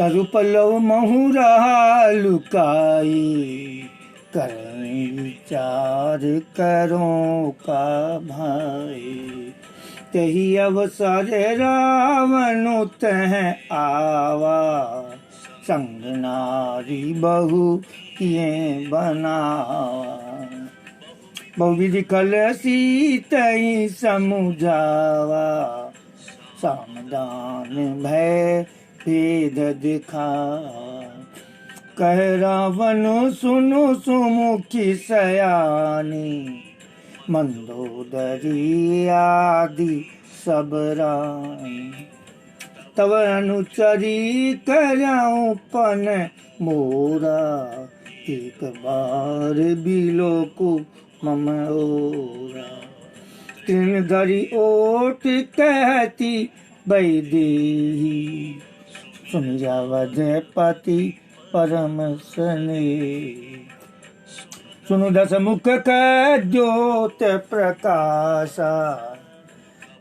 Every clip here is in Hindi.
तरु पल्लव महुरा लुकाई, करें विचार करो का भाई। तही अवसर रावण तह आवा, संग नारी बहु किए बनावा। बहुविधि कल सीतई समुझावा, सामदान भय भेद दिखावा। कह रावण सुनो सुमुखी सयानी, मंदोदरी आदि सब रानी। तब अनुचरी कराऊं पन मोरा, एक बार बिलो को मम ओरा। तीन धरी ओट कहती वैदेही, सुन जावद पति परम स्नेही। सुनु दस मुख का ज्योत प्रकाशा,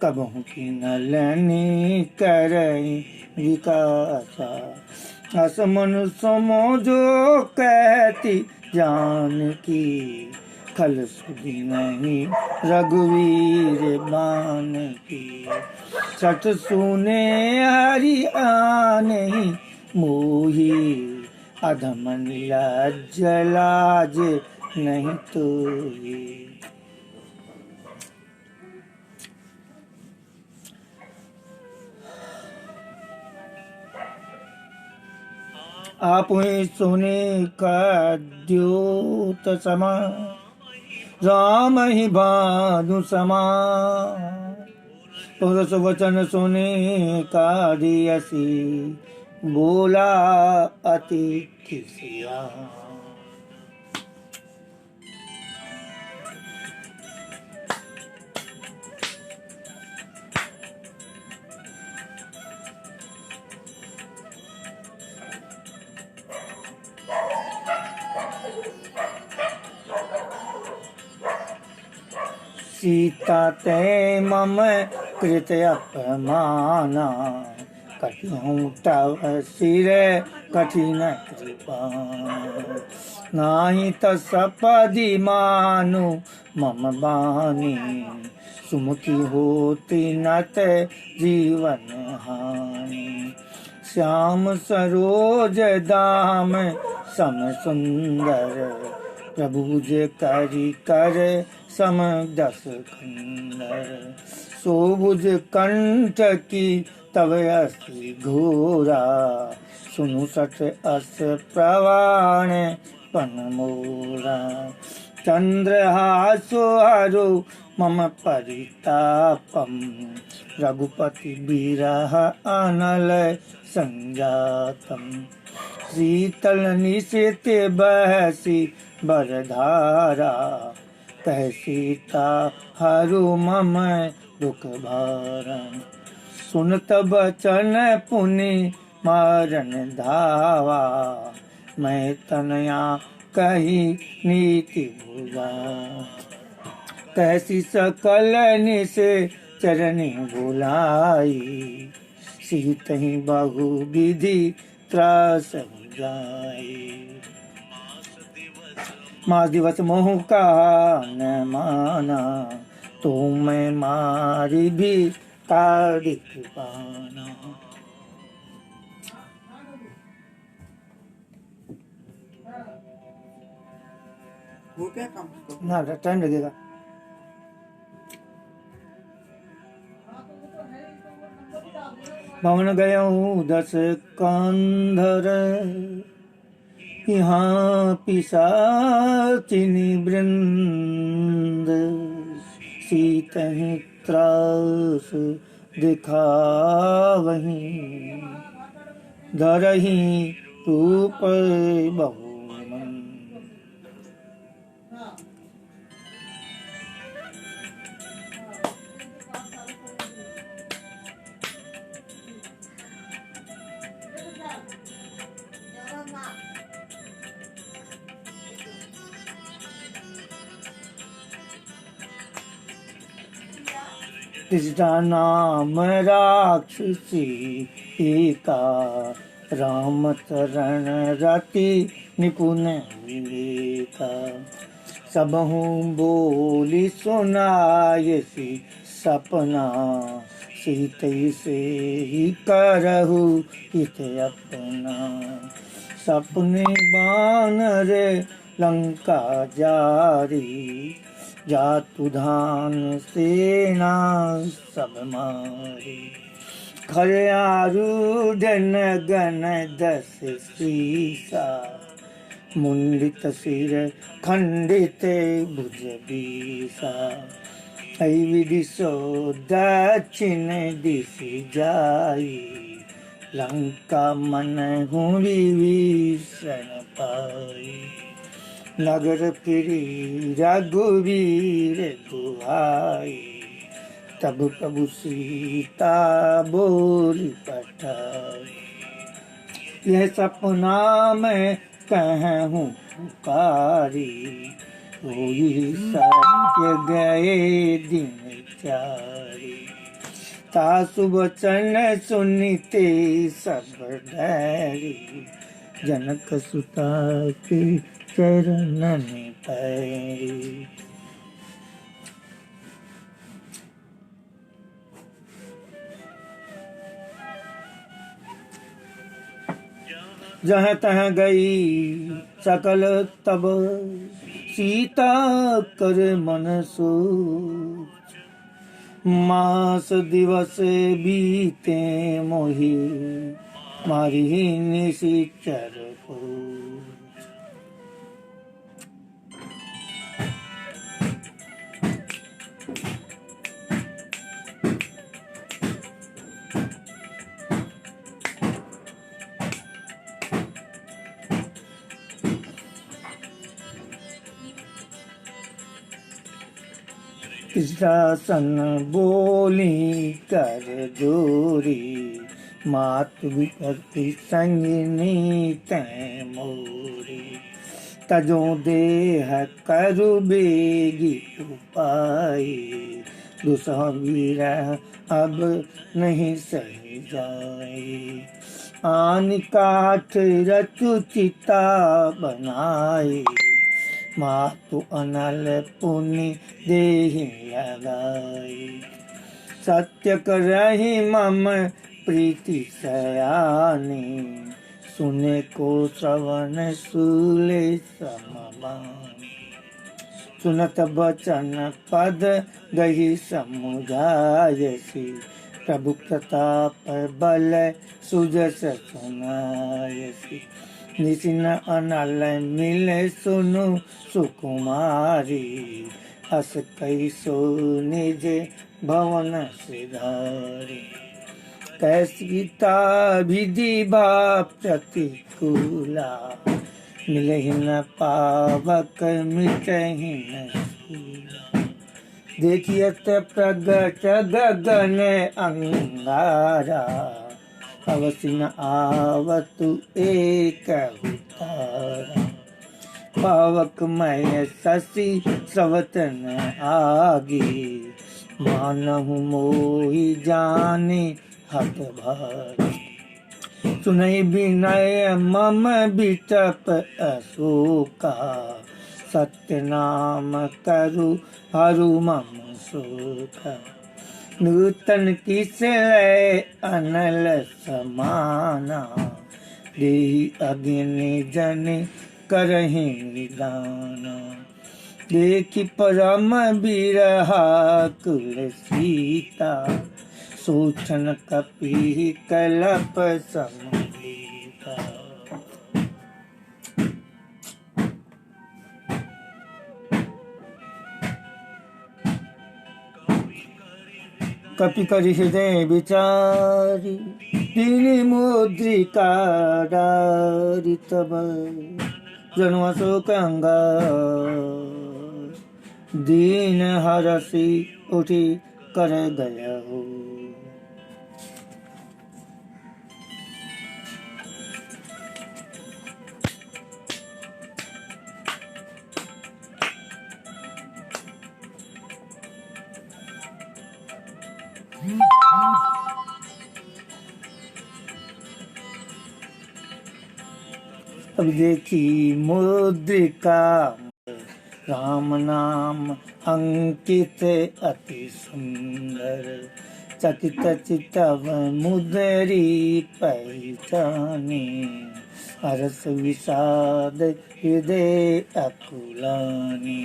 कबहु की नलनी करई विकासा। असमन समझो कहती जानकी, खल सुधी नहीं रघुवीर बान की। सत सुने हरि आने मोही, अधम लज्ज लाज नहीं तोही। आप ही सुने का द्योत समा, राम ही भानु समा। पुरुष वचन सुने का दियसी, बोला अति खिसिया। सीता ते मम कृत अपमाना, कटिहूँ तव सिर कठिन कृपा। नाही त सपदि मानु मम बानी, सुमुखी होती नत जीवन हानि। श्याम सरोज दाम सम सुंदर, प्रभु जे करी कर सम दस खंडर। सोबुज कंठ की तव असी घोरा, सुनु सठ अस प्रवाण पन मोरा। चंद्रहासो हरो मम परितापम, रघुपति बिरह अनल संजातम। शीतल निशित बहसी बरधारा, कह सीता हरु मम दुख भारा। सुनत बचन पुनि मारन धावा, मैं तनया कही नीति भुला। कैसी सकल निस चरनी बुलाई, सीतहि बहु विधि त्रास जाई। मास दिवस मोह का न माना, तो मैं मारी भी तारीख पाना। हो गया काम? ना टाइम लगेगा। भवन गयऊँ दस कांधर, यहाँ पिशाचिनी वृंद। सीतहि त्रास दिखावहीं, धरहीं रूप बहुमन। तिसका नाम राक्षसी का, राम चरण रति निपुण विवेका, सबहु बोली सुनायसी सपना, सीतई से ही करहु हित अपना। सपने बानर लंका जारी, जातु धान सेना सब मारी। खर आरूढ़ गण दस सीसा, मुंडित सिर खंडित भुज बीसा। विदिशो दक्षिण दिश जाई, लंका मन विभीषण पाई। नगर फिरी रघुवीर दुहाई, तब प्रभु सीता बोली पठाई। यह सपना मैं कहूँ पुकारी, होई सत्य गए दिन चारी। तासु वचन सुनते सब डरी, जनक सुता के चरणन पैरी। जहाँ तहाँ गई सकल तब, सीता कर मन सोच। मास दिवस बीते मोहि, मारी निशिचर पोच। कृष्णासन बोली कर जोरी, मात विपत्ति संगिनी तै मोरी। तजो देह करु बेगी उपाय, दुसह विरह अब नहीं सही जाए। आन काठ रचु चिता बनाए, मातु अनल पुनि देहि लगाई। सत्य करहि मम प्रीति सयानी, सुने को श्रवण सूले समबानी। सुनत बचन पद गही समुझायसी, प्रभु प्रताप बल सुजस सुनायसी। निसिन अनल मिले सुनु सुकुमारी, अस कैसो निज भवन सिधारी। कैसीता विधि बा प्रतिकूला, मिलहि न पावक मिटहि न सूला। देखियत प्रगट गगन अंगारा, अवसि न आवतु एक तारा। पावक मय शशि स्रवत न आगी, मानहु मोहि जाने हत भागी। सुनहि विनय मम बिटप अशोका, सत्य नाम करु हरु मम शोका। नूतन किस लय अनल समाना, देहि अग्नि जन करहि निदाना। देखि परम बिरहा कुल सीता, सोचन कपि कलप समभीता। कपि करि हृदय विचारी, दीन मुद्रिका डारी। तब जनु अशोक अंगार, दीन हरषि उठि कर गयहु। अब देखी मुद्रिका राम नाम अंकित अति सुंदर चकित चितव मुदरी पहचाने हरस विषाद हृदय अकुलानी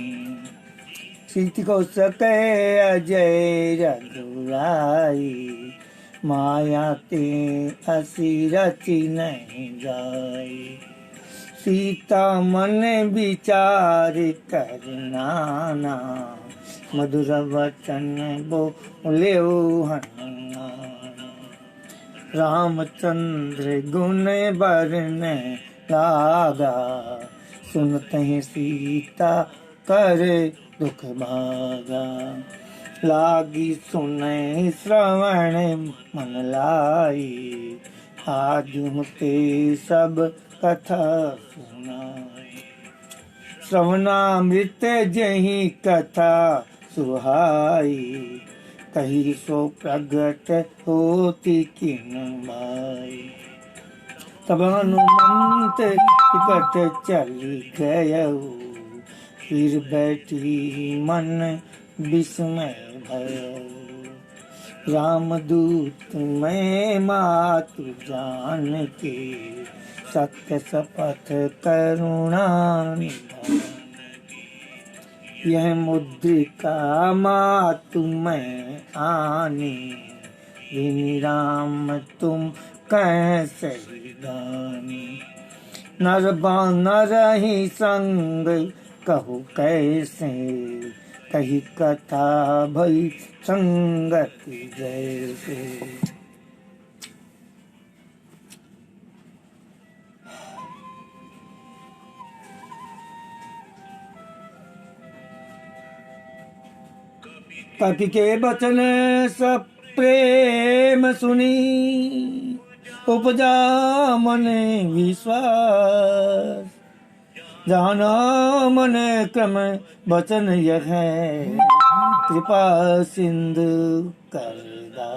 सीति को सके अजय रघुराई माया ते असी रची नहीं जाई सीता मन विचार करनाना मधुर वचन बोले हनुमान रामचंद्र गुण बरन लागा सुनते ही सीता कर दुख भागा लागी सुने श्रवण मन लाई आज ते सब कथा सुनाई श्रवणामृत जही कथा सुहाई कही सो प्रगट होती किन भाई तब हनुमंत निकट चली गयऊ फिर बैठी मन विस्मय भय रामदूत मैं मातु जान के सत्य शपथ करुणा निधान यह मुद्रिका मातु मैं आने विनि राम तुम कैसे गाने नर बानर ही संग कहु कैसे कही कथा भई संगति जैसे कपि के बचन सब प्रेम सुनी उपजा मन विश्वास जाना मन क्रम बचन यह है कृपा सिंधु करदा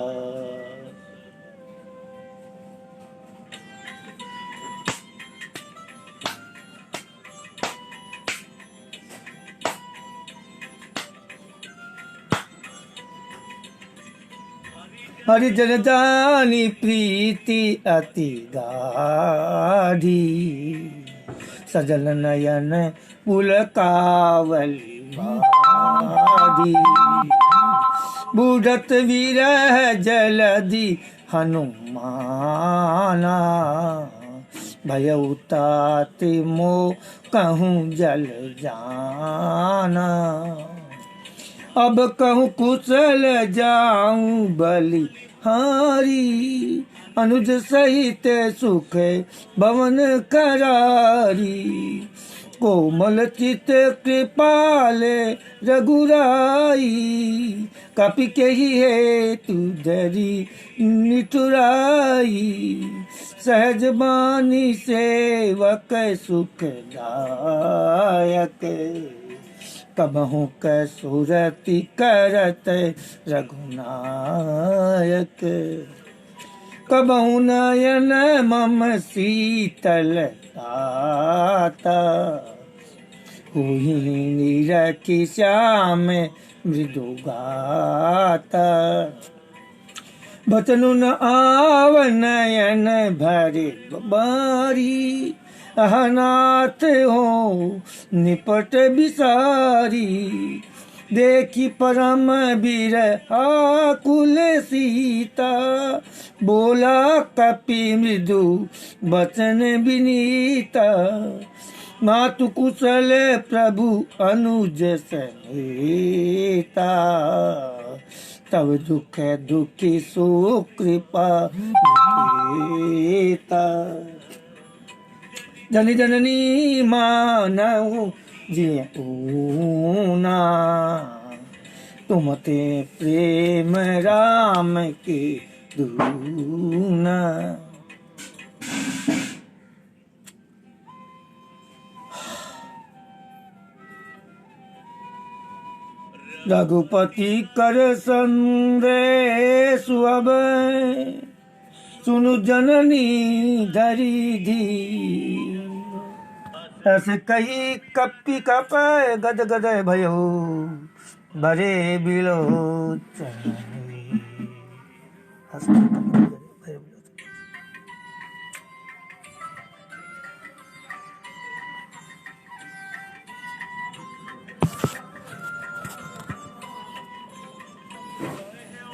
हरिजन जानी प्रीति अति गाढ़ी सजल नयन पुलकावली बाढ़ी बूढ़त विरह जलधि हनुमाना भयउताति मो कहूँ जल जाना अब कहूँ कुशल जाऊं बलि हारी अनुज सहित सुख भवन करारी कोमल चित कृपाल रघुराई कपि के ही है तू धरी निठुराई सहज बानी सेवक सुखदायक कबहू कसुरति करत रघुनायक कबहू नयन मम शीतलता हुई निरखि श्याम मृदुगाता बचनु न आव नयन भरे बारी अहनाथ हो निपट बिसारी देखी परम वीर आकुल सीता बोला कपि मृदु बचन विनीता मातु कुशल प्रभु अनुज सहेता तब दुख दुखी सो कृपा देता जन जननी मानऊ जीऊना तुम ते प्रेम राम के दूना रघुपति कर संदेश अब सुनु जननी धरी धी अस कही कपि कप गद गद भयो बरे बिलोचन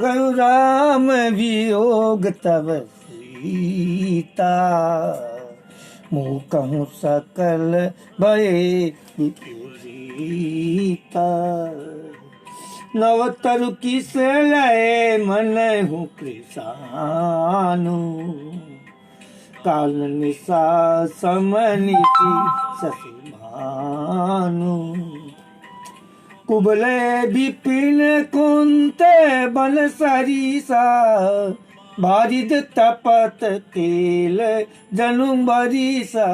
गरु राम वियोग तब सीता मुँह कहूँ सकल भये विपरीता नव तरु किस लय मन हूँ कृषानु काल निशा समनिति शशि भानु कुबले विपिन कुंते बन सरीसा बारिद तपत तेल जनु बरीसा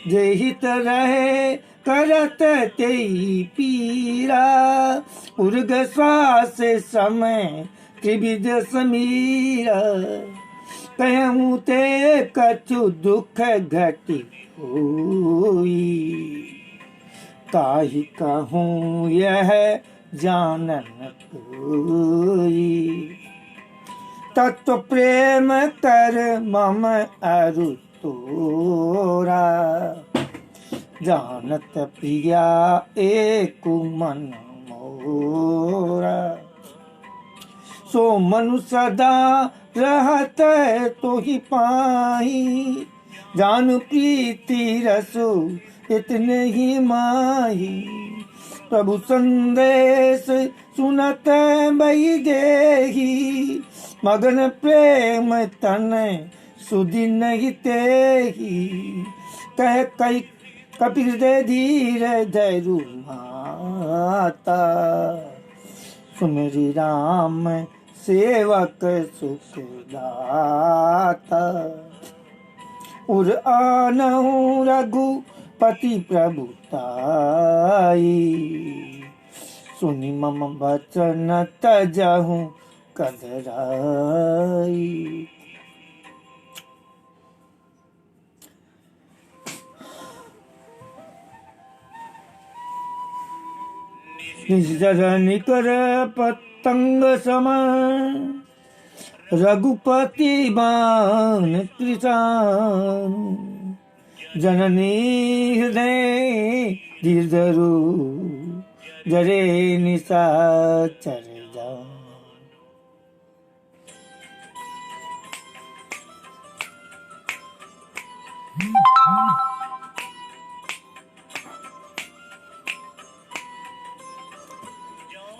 जेहित रहे करत तेई पीरा उर्ग श्वास समय त्रिविध समीरा कहूँ ते कछु दुख घटी हुई काहि कहूँ यह जानन कोई तत्व प्रेम कर मम अरु तोरा जानत प्रिया एक मन मोरा सो मनु सदा रहत तो ही पाही जान प्रीति रसो इतने ही माही प्रभु संदेश सुनत बई देही मगन प्रेम तन सुधि नहीं तेही कह कई कपिल दे धीर धैरु माता सुमेरी राम सेवक सुखदाता उर आनहु रघुपति प्रभुताई सुनि मम वचन तजहु कदराई निजर निकर पतंग समान रघुपति बाण कृशान जननी हृदय धीरधरु जरे निशाचर जान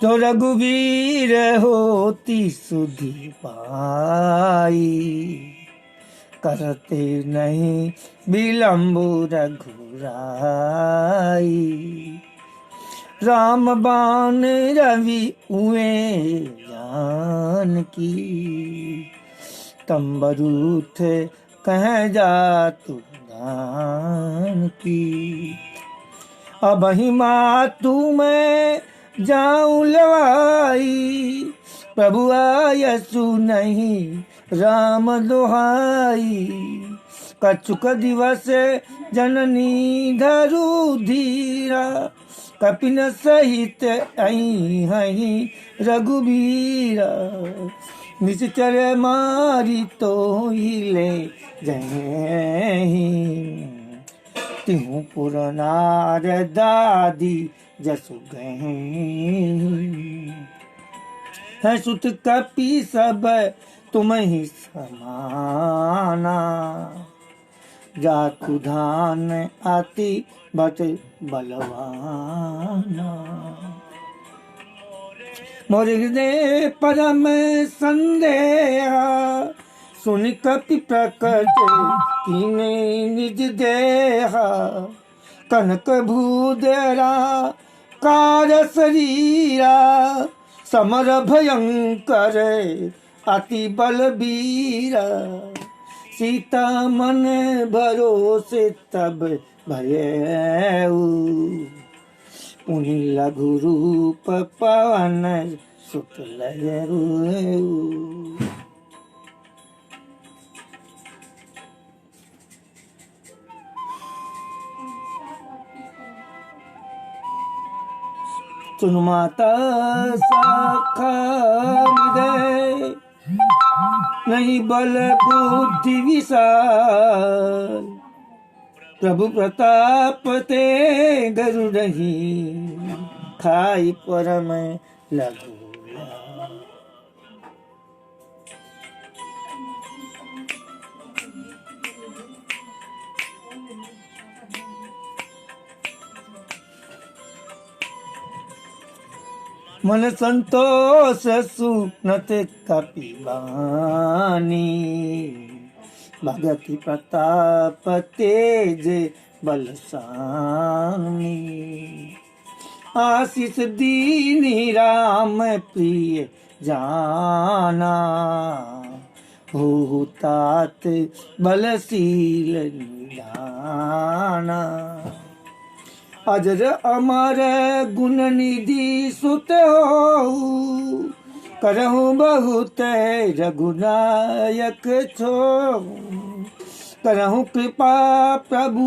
तो रघुवीर होती सुधि पाई करते नहीं विलम्ब रघुराई राम बाण रवि उए जान की तंबरूथ कह जा तू दान की अब ही मातू मैं जाऊं लवाई प्रभु आयसु नहीं राम दोहाई कछुक दिवस जननी धरु धीरा कपिन सहित आई हई रघुबीरा निश्चर मारी तो ही ले जही तिहु पुरनार दादी जसु गए है सुत कपि सब तुम ही समाना जातु धान आति बट बलवाना मोर हृदय परम संदेह सुन कपि प्रकट कीने निज देहा कनक भूदरा कार शरीरा समर भयंकर अति बलबीरा सीता मन भरोसे तब भयऊ पुनि लघु रूप पवन सुत लयरू सुन माता शाखा हृदय, नहीं बल बुद्धि विशाल, प्रभु प्रताप ते गरु नहीं, खाई परम लघु। मन संतोष सुनत कपि बानी, भगति प्रताप तेज बलशानी, आशीष दीनी राम प्रिय जाना, हो तात बलशील निधाना, अजर अमर गुण निधि सुत हो, करहु बहुत रघुनायक छो, करहु कृपा प्रभु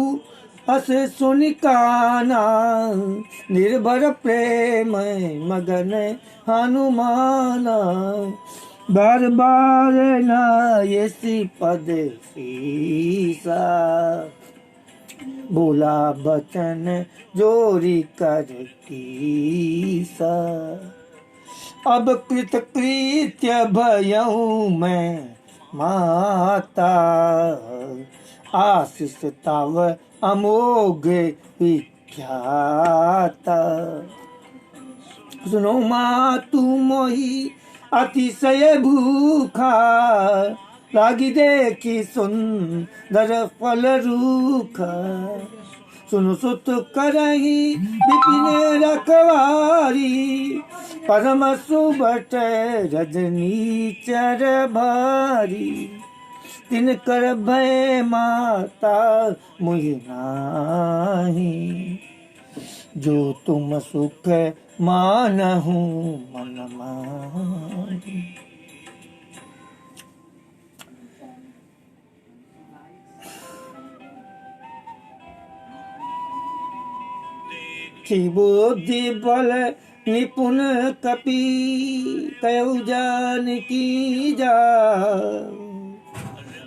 अस सुनि काना, निर्भर प्रेम मगन हनुमाना, बार बार नायसी पद सीसा, बोला बचन जोरी कर कीसा, अब कृत कृत्य भयऊ मैं माता, आशीष तव अमोघ विख्याता, सुनो माँ तू मोही अतिशय भूखा, लागी देखी सुंदर फल रूखा, सुनु सुत करही विपिन रखवारी, परम सुबट रजनी चर भारी, तिन कर भय माता मुहि नाही, जो तुम सुख मानहु मन मारी। बुद्धि बल निपुण कपि, कयउ जानकी जा,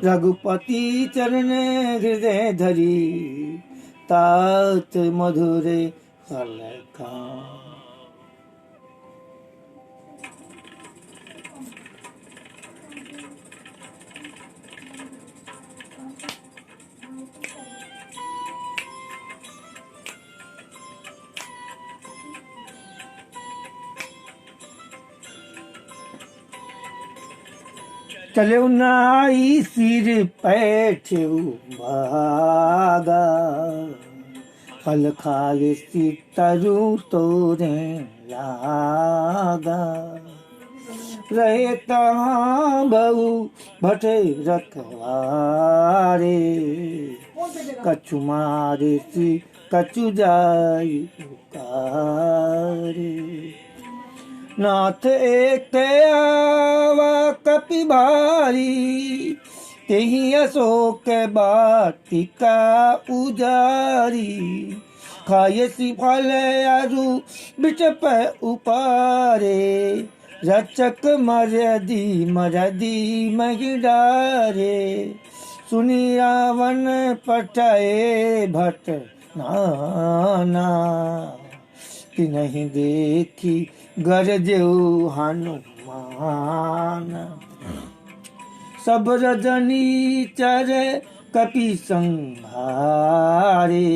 रघुपति चरण हृदय धरी, तात मधुर फल का। चले नाई सिर पैठे भागा, फल खाए तरु तोरे लागा, रहे तहाँ बहु भटे रखवारे, कछु मारे सी कछु जाई उतारे, नाथ एक आवा कपि भारी, तेहि अशोक वाटिका उजारी, खायसी फल अरु बिटप उपारे, रचक मरदी मरदी महि डारे, सुनि रावण पटाए भट नाना, कि नहीं देखी गरजेऊ हनुमान, सब रजनी चर कपि संहारे,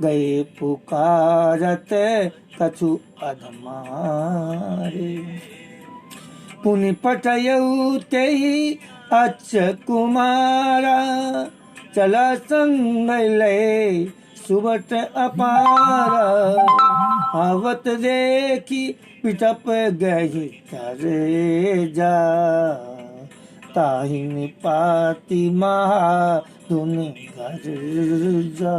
गए पुकारत कछु अधमारे, पुनि पटयऊ तेहि अच्छ कुमारा, चला संग ले सुबट अपारा, आवत देखी पिटप गही करे जा, ताहि निपाति महा धुनि घर जा।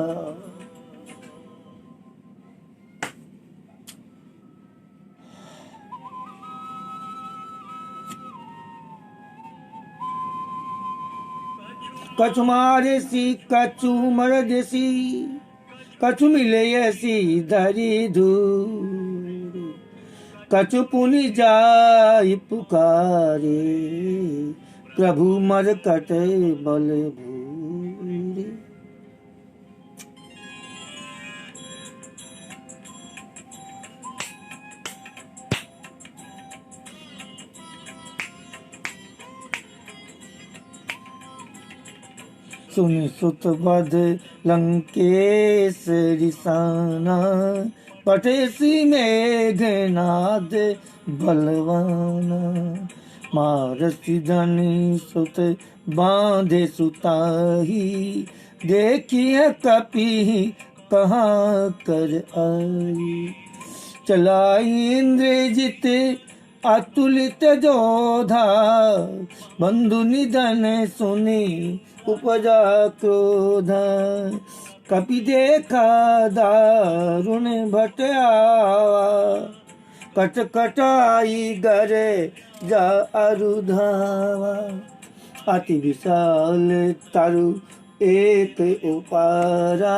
कछु मारे सी कछु मर देसी, कछु मिले ऐसी धरी धू, कछु पुनि जाय पुकारे, प्रभु मरकट बल भूरे। सुनि सुत बध लंकेश रिसाना, पटेसी मेघनाद बलवाना। मारसी धनी सुत बांधे सुताही, देखिए कपि कहाँ कर आई। चलाई इंद्रजित अतुलित जोधा, बंधु निधन सुनी उपजा क्रोध। कपि देखा दारुण भट आवा, कट कटाई गरे जा अरुधावा। अति विशाल तरु एक उपारा,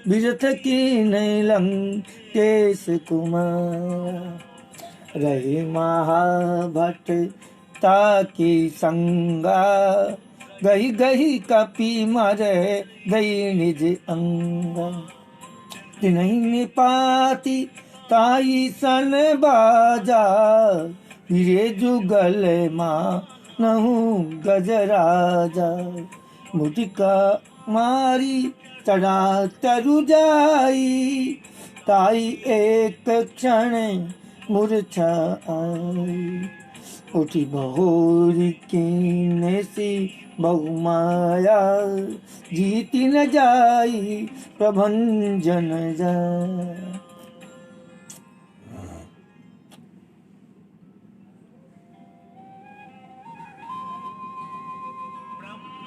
बिरथ की लंकेश कुमार। रही महाभट ताकी संगा, गही गही कपि मरे गई निज अंगा। तिन्हि निपाति ताई सन बाजा, हीरे जुगल माँ नहु गजराजा। मुटिका मारी चढ़ा तरु जाई, ताई एक क्षण मूर्छा आई। उठी बहोरी कीने सी बहुमाया, जीती न जाई प्रभंजन जाय।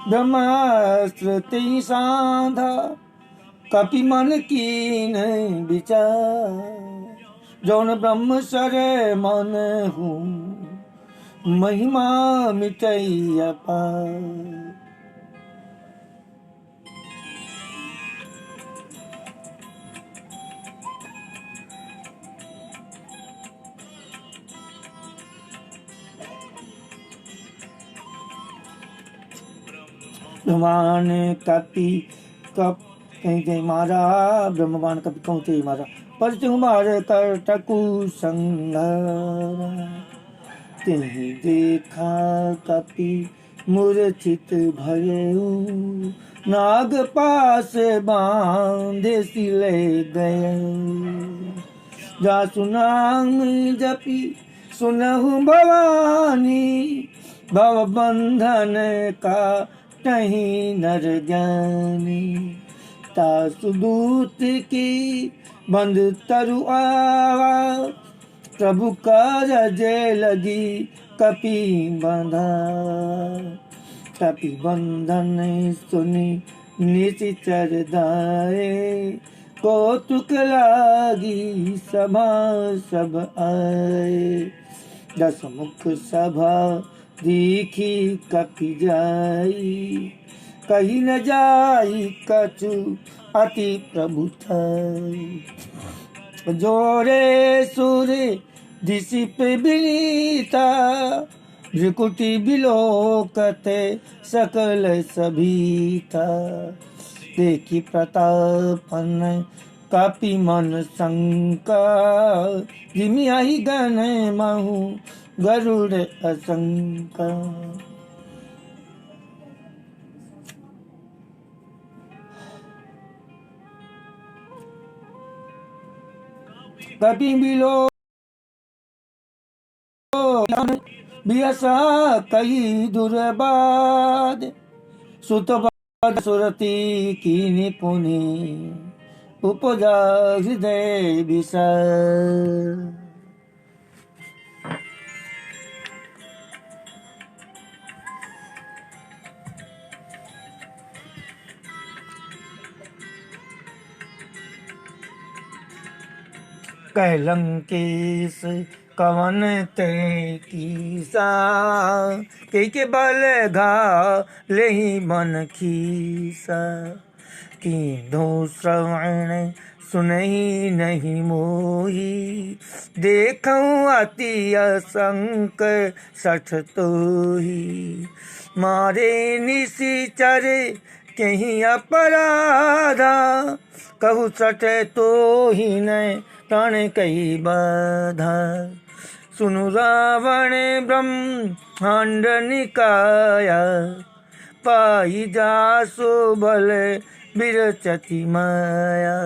ब्रह्मास्त्र तेहि साधा, कपि मन कीन विचार। जौन ब्रह्म सर मन हूँ, महिमा मिटई अपार। ब्रह्मांड कपि कप कहीं मारा, ब्रह्मांड कपि कहते मारा। पर तुम्हार कर टकु संघारा, तिहि देखा कपि मूर्छित भयउ। नाग पास बांधे सिले गए, जा सुनाम जपि सुनहु भवानी। भव बंधन का तहि नर ज्ञानी, तासुदूत की बंद तरु आवा। प्रभु कारज लगी कपि बंधा, कपि बंधन सुनि निशिचर दाए। कौतुक लागी सभा सब आए, दस मुख सभा देखी कपि जाई। कही न जाई कछु अति प्रभु थाई। जोरे सूर्य दिसिप विनीता, भ्रिकुटि बिलोकते सकल सभीता। देखी प्रतापन कपि मन शंका, जिमि आई गण महु गरुड़ असंका। कपि बिलो बियसा कई दुर्बाद, सुत सुरति कीनि पुनि उपजा हृदय विषाद। कह लंकेश कवन ते कीसा, के बल घा लेहि मन खीसा। कीन्हु श्रवण सुनहि नहीं मोही, देखऊं अति असंक सठ तोही। मारे निशिचर कहीं अपराधा, कहु सठ तोही न प्राण कही बाधा। सुनु रावण ब्रह्मांड निकाया, पाई जासु बल बिरचति माया।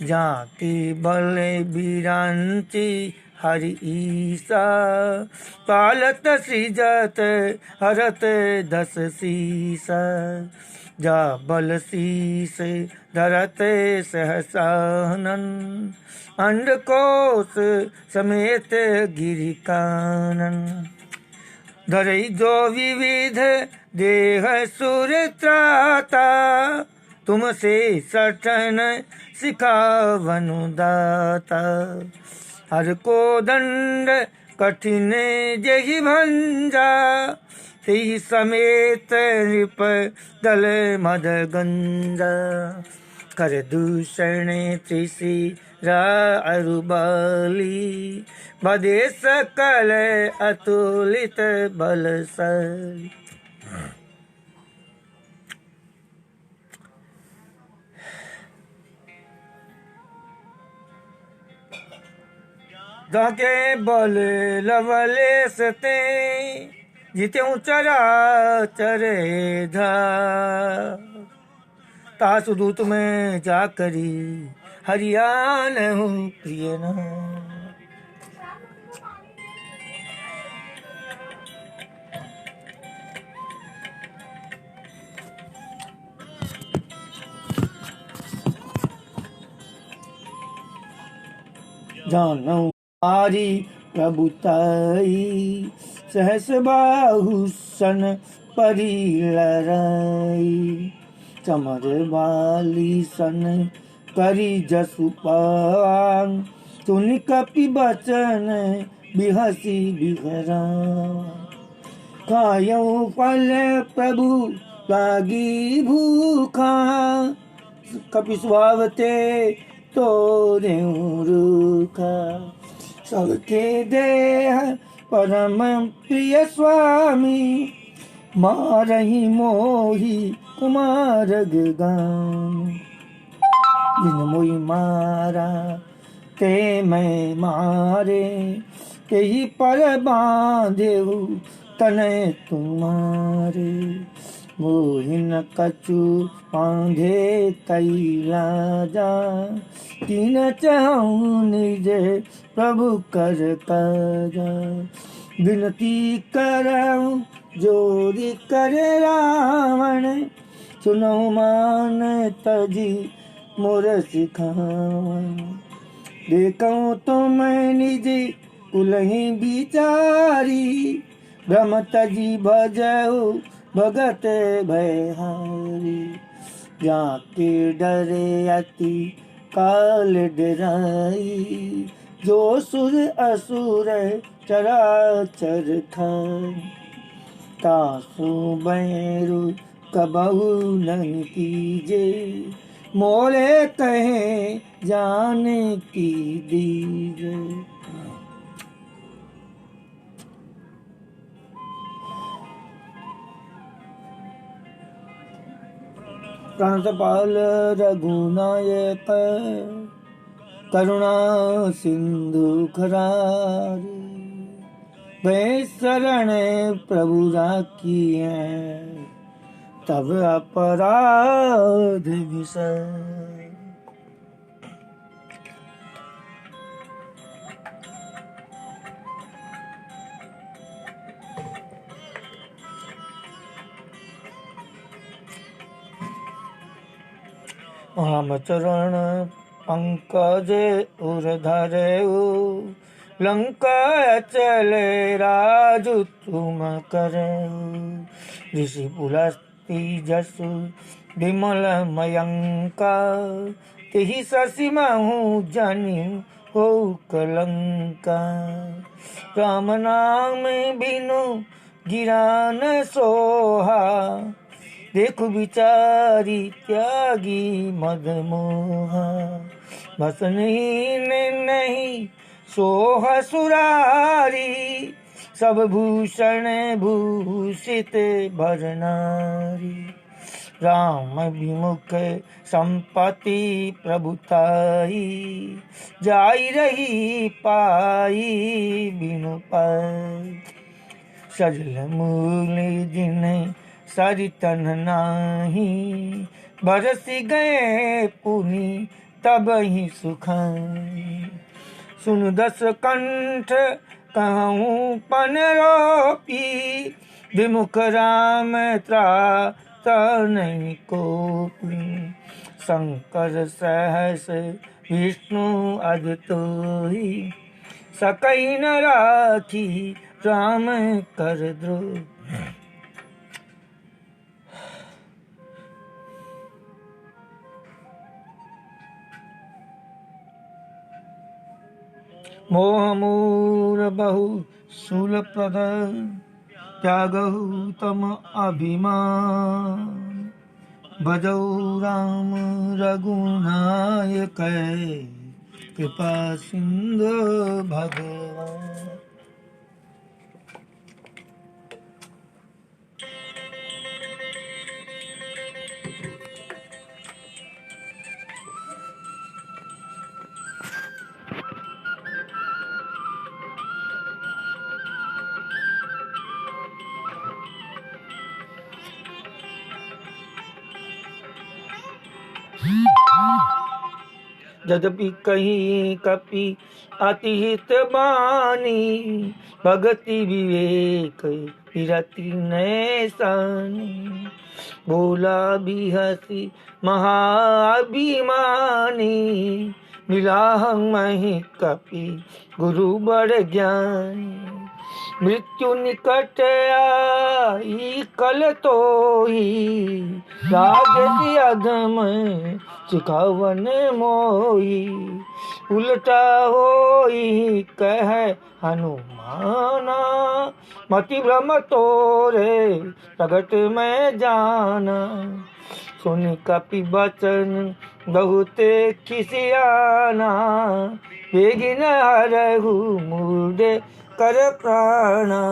जाति बल बिरांची हरि ईसा, पालत सृजत हरत दस सीसा। जा बल शीस धरत सहसानन, अंडकोश समेत गिरि कानन। धरई जो विविध देह सुर त्राता, तुमसे सठन सिखावनु दाता। हर को दंड कठिन जहि भंजा, तेहि समेत नृप दल मद गंजा। कर दूषण त्रिशिरा अरुबाली, बदे सकल अतुलित बलशाली। जाके बल लवलेस ते, जित्यु चराचर धार। तासु दूत में जाकरी, हरियान हूँ प्रिय नाम। जानौ आरी प्रभुताई, सहस बाहु सन परी लराई। चमर वाली सन करी जसु पान, सुनि कपि बचन बिहसी बिहरा। खायऊ फल प्रभु लागी भूखा, कपि सुहावते तोरे रूखा। सबके देह परम प्रिय स्वामी, मारहि मोहि कुमार गान। जिन मोहि मारा ते मैं मारे, तेहि पर बांधेउ तनय तुम्हारे। मोहिन कछु बांधे कई राजा, तीन चाहूं निज प्रभु कर काजा। विनती करऊं जोरी कर रावण, सुनो मान तजी मोर सिखावन। देखऊं तो मैं निज कुलहि बिचारी, भ्रम तजी भजऊ भगत भयहारी। जाके डरे अति काल डराई, जो सुर असुर चराचर खाई। तासु बैरु कबहु नहीं कीजे, मोरे कहे जाने की दीजे। प्राणपाल रघुनायक, करुणा सिंधु खरारी। वे शरण प्रभु राखी है, तब अपराध विसर। रामचरण पंकज उर धरेऊ, लंका चले राजु तुम करेऊ। ऋषि पुलस्ती जसु विमल मयंका, तेहि शशि महु जनि हो कलंका। राम नाम बिनु गिरान सोहा, देखु विचारी त्यागी मद मोहा। भसनहीन नहीं सोह सुरारी, सब भूषण भूषित भर नारी। राम विमुख संपत्ति प्रभुताई, जाई रही पाई बिनु पाई। सजल मूल जिन्हें सरितन नाही, बरसी गए पुनि तब ही सुखाई। सुन दस कंठ कहूँ पन रोपी, विमुख राम त्रात नहीं कोपी। शंकर सहस विष्णु अदितोहि, सकई न राखी राम कर द्रोह। मोह मूर बहु शूल प्रद, त्यागहु तम अभिमान। भजऊ राम रघुनायक, कृपा सिंधु भगवान। यद्यपि कहीं कपि अति हित बानी, भगति विवेक विरति नैसानी। बोला भी हसी महाअभिमानी, मिला मही कपि गुरु बड़ ज्ञानी। मृत्यु निकट आई कल तोही, राजसी अधम सिखावन मोही। उल्टा होई कह हनुमाना, मति भ्रम तोरे प्रगट में जाना। सुन कपि बचन बहुते खिसियाना, बेगिन हरहु मूढ़े कर प्राणा।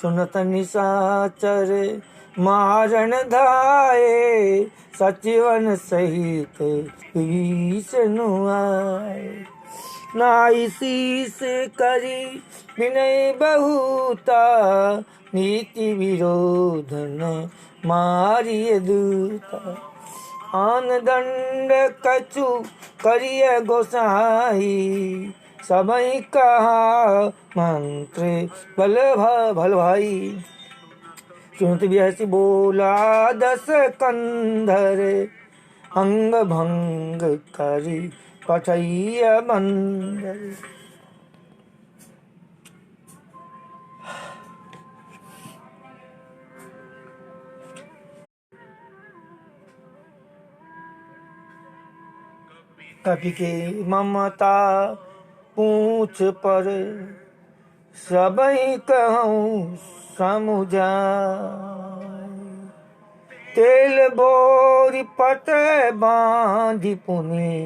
सुनत निशाचर मारण धाये, सचिवन सहित विभीषण आए। नाई शीस करी विनय बहुता, नीति विरोधन मारिय दूता। आन दंड कछु करिय गोसाई, सबई कहा मंत्र भल भाई। सुनत बिहसी बोला दस कंधर, अंग भंग करी पठैया बंदर। कपि के ममता पूछ पर, सबई कहूँ समुझाई। तेल बोरी पट बांधि पुनि,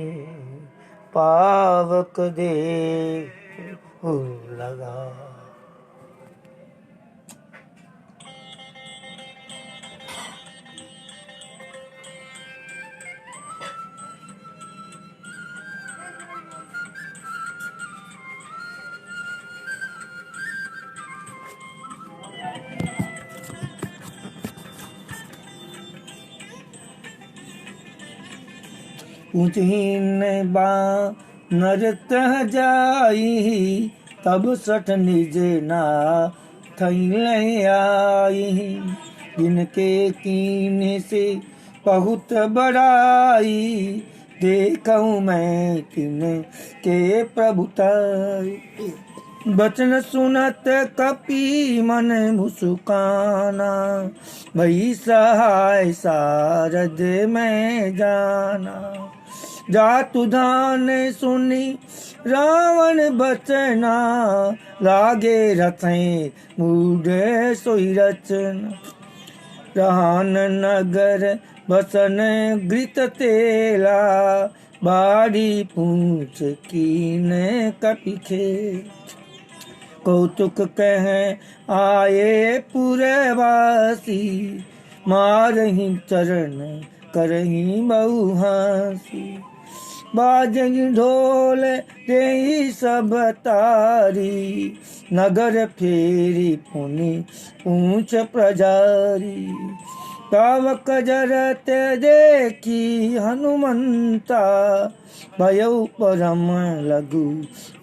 पावक दे लगा। ऊँचहीन बा नरत जाई, तब सठ निज ना थैल आई। जिनके कीने से बहुत बड़ाई, देखूं मैं तिन के प्रभुताई। बचन सुनत कपि मन मुस्काना, भई सहाय सारद में जाना। जातु धान सुनी रावण बचना, लागे रथें मूढ़ सोई रचना। रहान नगर बसन घृत तेला, बाड़ी पूछ कीने कपि खेल। कौतुक कहें आए पुरवासी, मारही चरण करही बहु हासी। बाजही ढोल देई सब तारी, नगर फेरी पुनि पूछ प्रजारी। तावक जरत देखी हनुमंता, भयउ परम लघु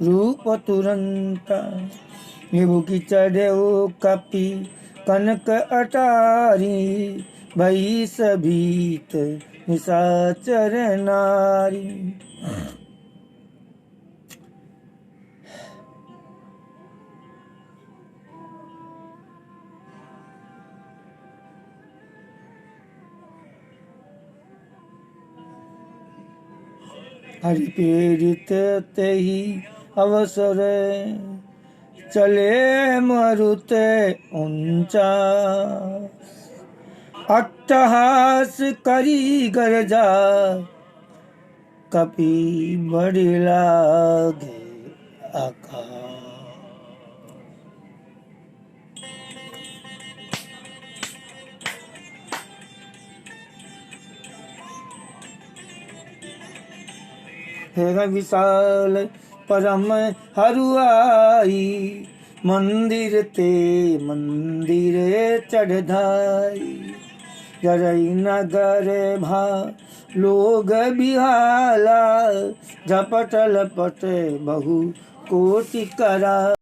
रूप तुरंता। निभु की चढ़ऊ कपि कनक अटारी, भई सभीत निशाचर नारी। हरि प्रेरित तेहि अवसर, चले मरुत उनचास। अट्टहास करी गरजा, कपि बड़ि लागे आकाश। है विशाल परम हरुआई, मंदिर ते मंदिर चढ़ाई। जरई नगर भा लोग बिहाला, झपट लपट बहु कोटि करा।